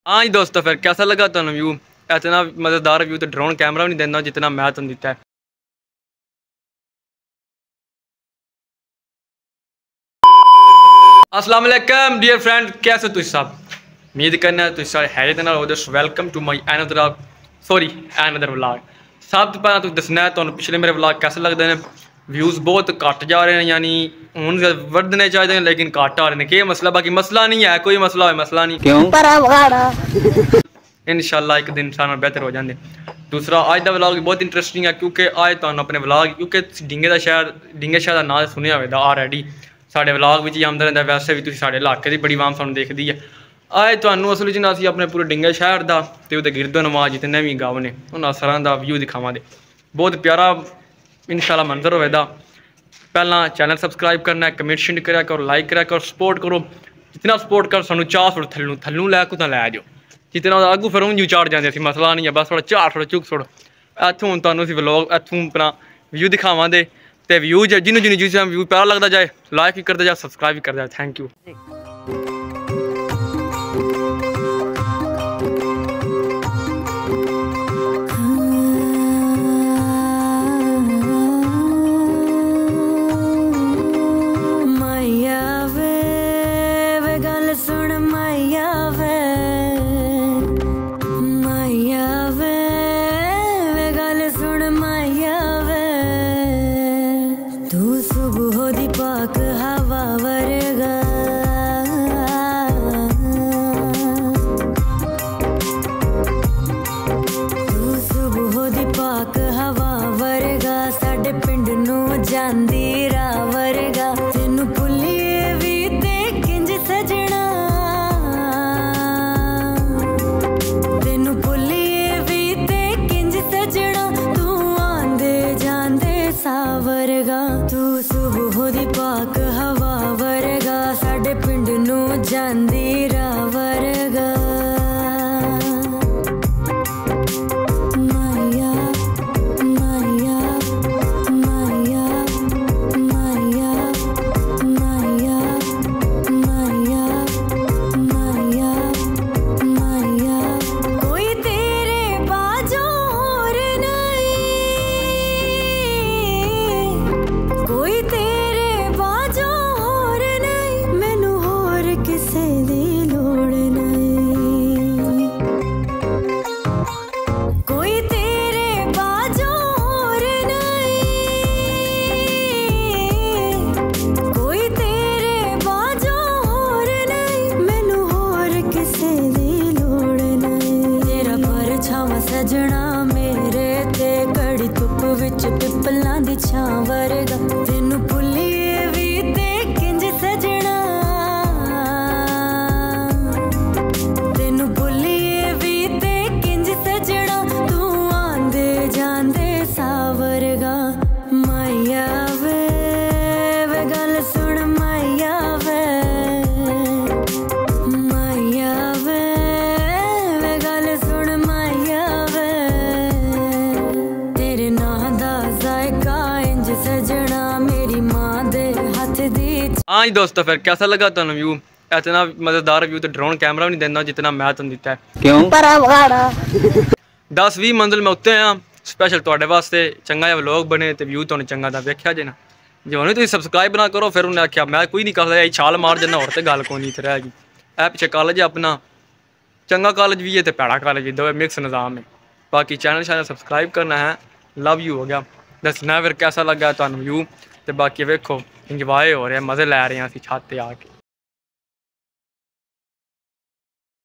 हाँ जी दोस्तों, फिर कैसा लगा तुम व्यू? इतना मज़ेदार व्यू तो ड्रोन कैमरा भी नहीं देना जितना मैं तुम दिता है। अस्सलाम वालेकुम डियर फ्रेंड, कैसे तुम सब? उम्मीद करना तुम सारे हैरियत नाल हो। Welcome to my another vlog. सब तो पहला तुम दसना है तुम पिछले मेरे व्लॉग कैसे लगते हैं। व्यूज़ बहुत घट जा रहे हैं, यानी हूँ वधने चाहिए लेकिन घट आ रहे हैं। क्या मसला? बाकी मसला नहीं है, कोई मसला हो मसला नहीं, क्यों? इंशाल्लाह एक दिन सारा बेहतर हो जाते। दूसरा आज का व्लॉग बहुत इंटरेस्टिंग है क्योंकि आज तुम अपने व्लॉग क्योंकि ढिंगे शहर का नाम सुनिया होगा ऑलरेडी। साढ़े व्लॉग भी आमदा रहता, वैसे भी तुम साढ़े इलाके की बड़ी आवाम सानू देखती है। आज तुहानू असल में असीं अपने पूरे ढिंगे शहर का तो गिरदो नवाज जितने भी गाँव ने उन्होंने सरां का व्यू दिखावांगे। बहुत प्यारा इंशाल्लाह मंजर होगा। पहला चैनल सबसक्राइब करना है, कमेंट शेंट करा करो, लाइक करा करो, सपोर्ट करो। जितना सपोर्ट करो सानू 4 फुट थल्लू लै कुत्ता लै जाओ, जितना आगू फिर ऊँजू चाड़ जाते असीं, मसला नहीं है। बस थोड़ा 4 फुट चुक छोड़ो। इत्थों हुण तुहानू असीं व्लॉग इत्थों अपना व्यू दिखावांगे ते व्यू जिन्होंने जिस व्यू प्यारा लगता जाए लाइक भी करते जाए, सब्सक्राइब भी करते जाए। Thank you. सजना मेरे ते कड़ी धुप विच पिपलां दी छां वरगा, तेनू भुल्लिए भी ते किंज सजना, तेनू भुल्लिए भी ते किंज सजना, तू आंदे जांदे सावरगा। माया वे गल सुन माया वे, माया वे गल सुन माया वे, तेरे नां दा जायका इंज सजना मेरी मां दे हाथ दी। हाँ जी दोस्तों, फिर कैसा लगा तुम व्यू? इतना मज़ेदार व्यू तो ड्रोन कैमरा भी नहीं देना जितना मैं तुम दिता है। क्यों? 10-20 मंजिल में उत्ते हाँ स्पैशल तुहाडे वास्ते चंगा जिहा व्लॉग बने तो व्यू तुहानू चंगा दा वेख्या जे ना। जो नहीं तुम सबसक्राइब ना करो फिर उन्हें आख्या मैं कोई नहीं करता, छाल मार देना और तो गल कोई नहीं इत्थे रहेगी। ऐ पिछे कॉलेज है अपना, चंगा कॉलेज भी है तो भैड़ा कॉलेज भी, दो मिक्स निज़ाम है। बाकी चैनल सबसक्राइब करना है। लव यू हो गया। दसना फिर कैसा लगा तुहानू व्यू, तो बाकी वेखो इंजॉय हो रहा है, मज़े लै रहे हैं असीं छत ते आके।